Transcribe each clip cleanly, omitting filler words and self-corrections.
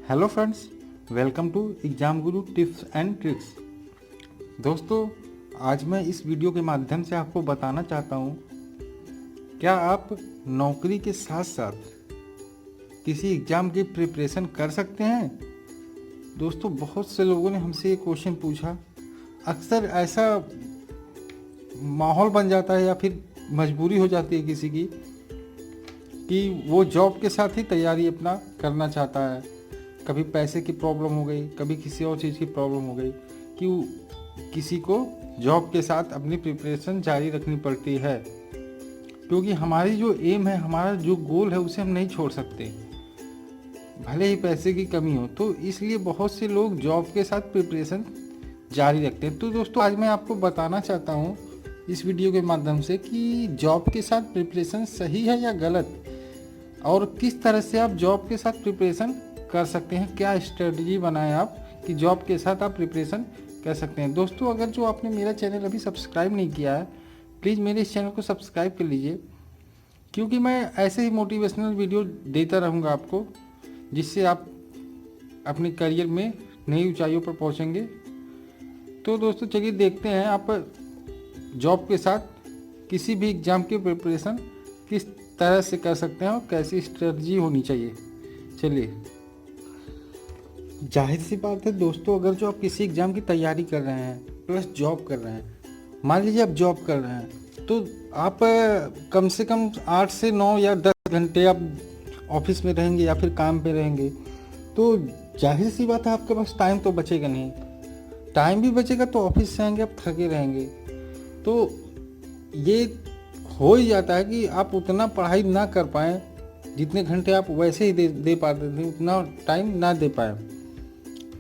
Hello friends, welcome to exam Guru tips and tricks. दोस्तों, आज मैं इस वीडियो के माध्यम से आपको बताना चाहता हूँ, क्या आप नौकरी के साथ साथ किसी एग्ज़ाम की प्रिपरेशन कर सकते हैं। दोस्तों, बहुत से लोगों ने हमसे ये क्वेश्चन पूछा। अक्सर ऐसा माहौल बन जाता है या फिर मजबूरी हो जाती है किसी की कि वो जॉब के साथ ही तैयारी अपना करना चाहता है। कभी पैसे की प्रॉब्लम हो गई, कभी किसी और चीज़ की प्रॉब्लम हो गई कि किसी को जॉब के साथ अपनी प्रिपरेशन जारी रखनी पड़ती है, क्योंकि हमारी जो एम है, हमारा जो गोल है, उसे हम नहीं छोड़ सकते, भले ही पैसे की कमी हो। तो इसलिए बहुत से लोग जॉब के साथ प्रिपरेशन जारी रखते हैं। तो दोस्तों, आज मैं आपको बताना चाहता हूँ इस वीडियो के माध्यम से कि जॉब के साथ प्रिपरेशन सही है या गलत, और किस तरह से आप जॉब के साथ प्रिपरेशन कर सकते हैं। क्या स्ट्रेटजी बनाएं आप कि जॉब के साथ आप प्रिपरेशन कर सकते हैं। दोस्तों, अगर जो आपने मेरा चैनल अभी सब्सक्राइब नहीं किया है, प्लीज़ मेरे इस चैनल को सब्सक्राइब कर लीजिए, क्योंकि मैं ऐसे ही मोटिवेशनल वीडियो देता रहूँगा आपको, जिससे आप अपने करियर में नई ऊंचाइयों पर पहुँचेंगे। तो दोस्तों, चलिए देखते हैं आप जॉब के साथ किसी भी एग्ज़ाम की प्रिपरेशन किस तरह से कर सकते हैं और कैसी स्ट्रेटजी होनी चाहिए। चलिए, जाहिर सी बात है दोस्तों, अगर जो आप किसी एग्ज़ाम की तैयारी कर रहे हैं प्लस जॉब कर रहे हैं, मान लीजिए आप जॉब कर रहे हैं, तो आप कम से कम 8 से 9 या 10 घंटे आप ऑफिस में रहेंगे या फिर काम पे रहेंगे। तो जाहिर सी बात है आपके पास टाइम तो बचेगा नहीं। टाइम भी बचेगा तो ऑफिस से आएंगे आप थके रहेंगे। तो ये हो ही जाता है कि आप उतना पढ़ाई ना कर पाएँ, जितने घंटे आप वैसे ही दे पाते थे उतना टाइम ना दे पाए।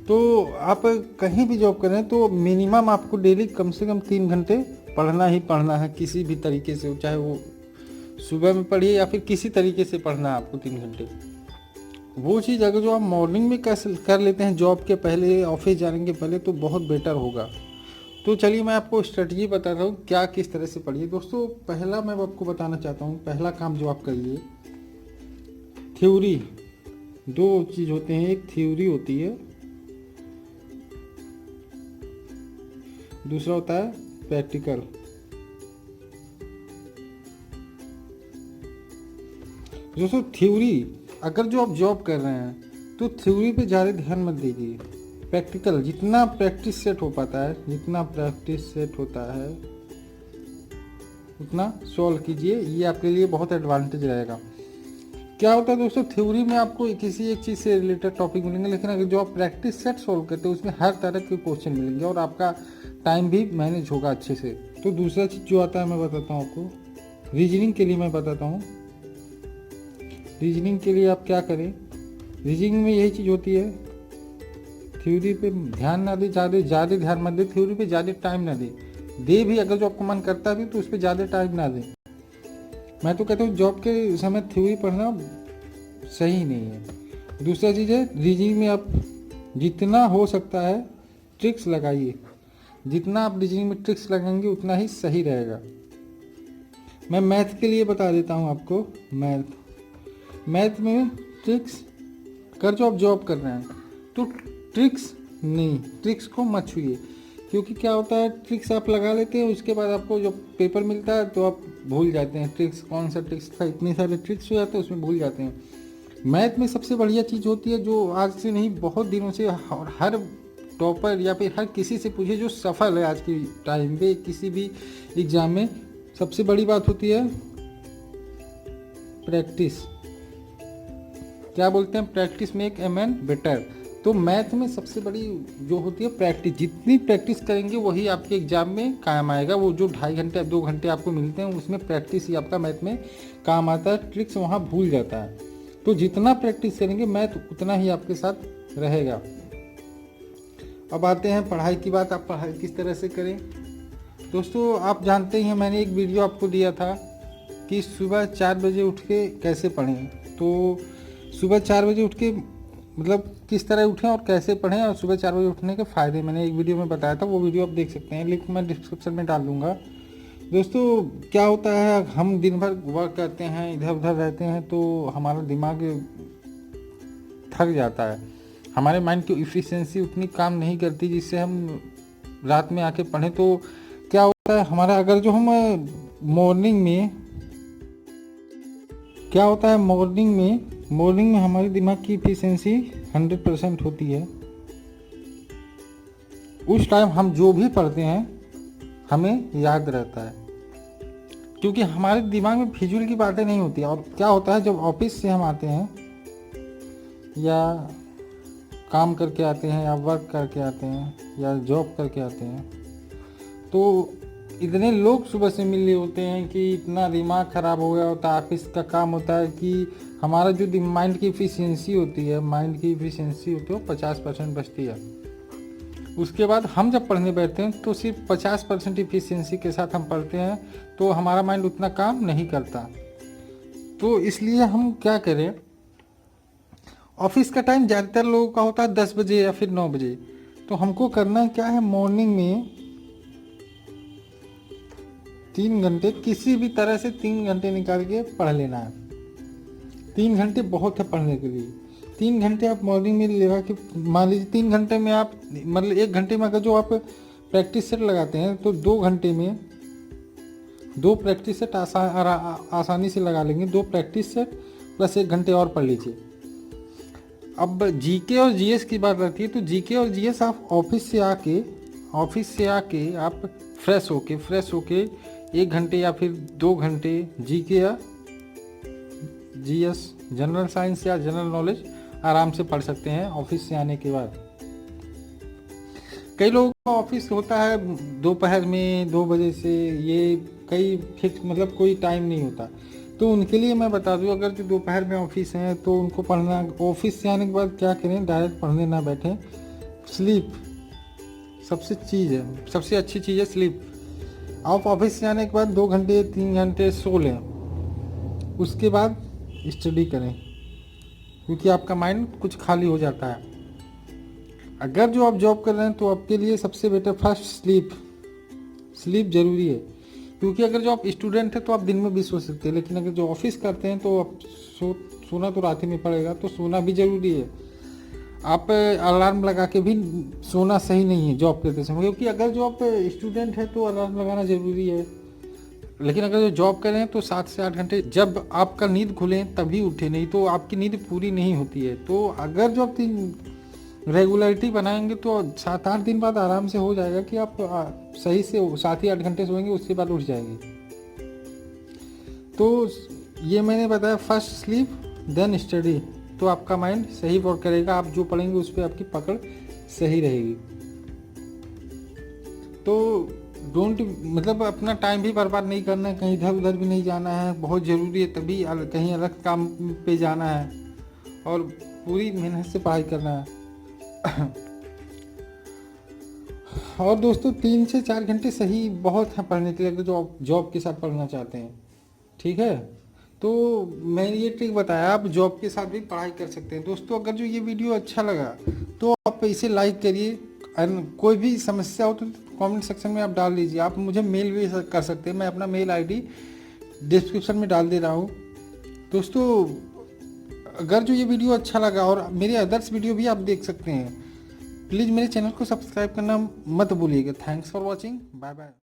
तो आप कहीं भी जॉब कर रहे हैं तो मिनिमम आपको डेली कम से कम 3 घंटे पढ़ना ही पढ़ना है, किसी भी तरीके से, चाहे वो सुबह में पढ़िए या फिर किसी तरीके से पढ़ना है आपको 3 घंटे। वो चीज़ अगर जो आप मॉर्निंग में कर लेते हैं जॉब के पहले, ऑफिस जाने के पहले, तो बहुत बेटर होगा। तो चलिए मैं आपको स्ट्रेटजी बताता हूँ क्या किस तरह से पढ़िए। दोस्तों, पहला मैं आपको बताना चाहता हूँ, पहला काम जो आप करिए, थ्योरी। दो चीज़ होते हैं, एक थ्योरी होती है, दूसरा होता है प्रैक्टिकल। दोस्तों, थ्योरी, अगर जो आप जॉब कर रहे हैं तो थ्योरी पे ज़्यादा ध्यान मत दीजिए। प्रैक्टिकल, जितना प्रैक्टिस सेट हो पाता है, जितना प्रैक्टिस सेट होता है उतना सॉल्व कीजिए, ये आपके लिए बहुत एडवांटेज रहेगा। क्या होता है दोस्तों, थ्योरी में आपको किसी एक चीज़ से रिलेटेड टॉपिक मिलेंगे, लेकिन अगर जो आप प्रैक्टिस सेट सॉल्व करते हो उसमें हर तरह के क्वेश्चन मिलेंगे और आपका टाइम भी मैनेज होगा अच्छे से। तो दूसरा चीज़ जो आता है मैं बताता हूँ आपको, रीजनिंग के लिए मैं बताता हूँ। रीजनिंग के लिए आप क्या करें, रीजनिंग में यही चीज़ होती है, थ्योरी पे ध्यान ना दे, ज़्यादा ध्यान मत दे, थ्योरी पे ज़्यादा टाइम ना दे भी, अगर जो आपको मन करता भी तो उस पर ज़्यादा टाइम ना दे। मैं तो कहता हूँ जॉब के समय थ्योरी पढ़ना सही नहीं है। दूसरा चीज़ है, रीजनिंग में आप जितना हो सकता है ट्रिक्स लगाइए। जितना आप रीजनिंग में ट्रिक्स लगाएंगे उतना ही सही रहेगा। मैं मैथ के लिए बता देता हूँ आपको। मैथ में ट्रिक्स, कर जो आप जॉब कर रहे हैं तो ट्रिक्स नहीं, ट्रिक्स को मत छूइए, क्योंकि क्या होता है, ट्रिक्स आप लगा लेते हैं, उसके बाद आपको जब पेपर मिलता है तो आप भूल जाते हैं ट्रिक्स, कौन सा ट्रिक्स था, इतने सारे ट्रिक्स हो जाते हैं उसमें भूल जाते हैं। मैथ में सबसे बढ़िया चीज़ होती है, जो आज से नहीं बहुत दिनों से, और हर टॉपर या फिर हर किसी से पूछे जो सफल है आज के टाइम पे किसी भी एग्ज़ाम में, सबसे बड़ी बात होती है प्रैक्टिस। क्या बोलते हैं, practice make a man better. तो मैथ में सबसे बड़ी जो होती है प्रैक्टिस, जितनी प्रैक्टिस करेंगे वही आपके एग्जाम में काम आएगा। वो जो 2.5 घंटे 2 घंटे आपको मिलते हैं उसमें प्रैक्टिस ही आपका मैथ में काम आता है, ट्रिक्स वहाँ भूल जाता है। तो जितना प्रैक्टिस करेंगे मैथ उतना ही आपके साथ रहेगा। अब आते हैं पढ़ाई की बात, आप पढ़ाई किस तरह से करें। दोस्तों, आप जानते ही हैं, मैंने एक वीडियो आपको दिया था कि सुबह 4 बजे उठ के कैसे पढ़ें। तो सुबह 4 बजे उठ के मतलब किस तरह उठें और कैसे पढ़ें, और सुबह 4 बजे उठने के फ़ायदे मैंने एक वीडियो में बताया था, वो वीडियो आप देख सकते हैं, लिंक मैं डिस्क्रिप्शन में डाल दूँगा। दोस्तों, क्या होता है, हम दिन भर वर्क करते हैं, इधर उधर रहते हैं, तो हमारा दिमाग थक जाता है। हमारे माइंड की इफ़िशियंसी उतनी काम नहीं करती जिससे हम रात में आके पढ़ें। तो क्या होता है हमारा, अगर जो हम मॉर्निंग में क्या होता है, मॉर्निंग में हमारे दिमाग की इफ़िशियंसी 100% होती है। उस टाइम हम जो भी पढ़ते हैं हमें याद रहता है, क्योंकि हमारे दिमाग में फिजूल की बातें नहीं होती। और क्या होता है, जब ऑफिस से हम आते हैं या काम करके आते हैं या वर्क करके आते हैं या जॉब करके आते हैं, तो इतने लोग सुबह से मिले होते हैं कि इतना दिमाग ख़राब हो गया होता है। ऑफिस का काम होता है कि हमारा जो माइंड की इफ़िशियंसी होती है वो 50% बचती है। उसके बाद हम जब पढ़ने बैठते हैं तो सिर्फ 50% इफ़िशियंसी के साथ हम पढ़ते हैं, तो हमारा माइंड उतना काम नहीं करता। तो इसलिए हम क्या करें, ऑफिस का टाइम ज़्यादातर लोगों का होता है 10 बजे या फिर 9 बजे। तो हमको करना क्या है, मॉर्निंग में 3 घंटे किसी भी तरह से 3 घंटे निकाल के पढ़ लेना है। 3 घंटे बहुत है पढ़ने के लिए। 3 घंटे आप मॉर्निंग में लगा के, मान लीजिए 3 घंटे में आप, मतलब 1 घंटे में अगर जो आप प्रैक्टिस सेट लगाते हैं तो 2 घंटे में 2 प्रैक्टिस सेट आसानी से लगा लेंगे। 2 प्रैक्टिस सेट प्लस 1 घंटे और पढ़ लीजिए। अब जीके और जीएस की बात आती है तो जीके और जीएस आप ऑफिस से आके आप फ्रेश होके 1 घंटे या फिर 2 घंटे जीके या जीएस, जनरल साइंस या जनरल नॉलेज आराम से पढ़ सकते हैं ऑफिस से आने के बाद। कई लोगों का ऑफिस होता है दोपहर में 2 बजे से, ये कई फिक्स, मतलब कोई टाइम नहीं होता। तो उनके लिए मैं बता दूं, अगर जो दोपहर में ऑफिस हैं तो उनको पढ़ना, ऑफिस से आने के बाद क्या करें, डायरेक्ट पढ़ने ना बैठें। स्लीप सबसे अच्छी चीज़ है स्लीप। आप ऑफिस से आने के बाद 2 घंटे 3 घंटे सो लें, उसके बाद स्टडी करें, क्योंकि आपका माइंड कुछ खाली हो जाता है। अगर जो आप जॉब कर रहे हैं तो आपके लिए सबसे बेटर फर्स्ट स्लीप ज़रूरी है। क्योंकि अगर जो आप स्टूडेंट हैं तो आप दिन में भी सो सकते हैं, लेकिन अगर जो ऑफिस करते हैं तो आप सोना तो रात ही में पड़ेगा, तो सोना भी ज़रूरी है। आप अलार्म लगा के भी सोना सही नहीं है जॉब करते समय, क्योंकि अगर जो आप स्टूडेंट हैं तो अलार्म लगाना ज़रूरी है, लेकिन अगर जो जॉब कर रहे हैं तो 7 से 8 घंटे जब आपका नींद खुले तभी उठे, नहीं तो आपकी नींद पूरी नहीं होती है। तो अगर जो आप रेगुलरिटी बनाएंगे तो 7-8 दिन बाद आराम से हो जाएगा कि आप सही से 7 ही 8 घंटे सोएंगे, उसके बाद उठ जाएंगे। तो ये मैंने बताया, फर्स्ट स्लीप देन स्टडी, तो आपका माइंड सही वर्क करेगा। आप जो पढ़ेंगे उस पर आपकी पकड़ सही रहेगी। तो मतलब अपना टाइम भी बर्बाद नहीं करना है, कहीं इधर उधर भी नहीं जाना है, बहुत ज़रूरी है तभी कहीं अलग काम पे जाना है और पूरी मेहनत से पढ़ाई करना है। और दोस्तों 3 से 4 घंटे सही बहुत है पढ़ने के लिए, अगर जो आप जॉब के साथ पढ़ना चाहते हैं, ठीक है। तो मैंने ये ट्रिक बताया, आप जॉब के साथ भी पढ़ाई कर सकते हैं। दोस्तों अगर जो ये वीडियो अच्छा लगा तो आप इसे लाइक करिए, और कोई भी समस्या हो तो कमेंट सेक्शन में आप डाल दीजिए। आप मुझे मेल भी कर सकते हैं, मैं अपना मेल आईडी डिस्क्रिप्शन में डाल दे रहा हूँ। दोस्तों अगर जो ये वीडियो अच्छा लगा, और मेरे अदर्स वीडियो भी आप देख सकते हैं, प्लीज़ मेरे चैनल को सब्सक्राइब करना मत भूलिएगा। Thanks for watching, bye bye.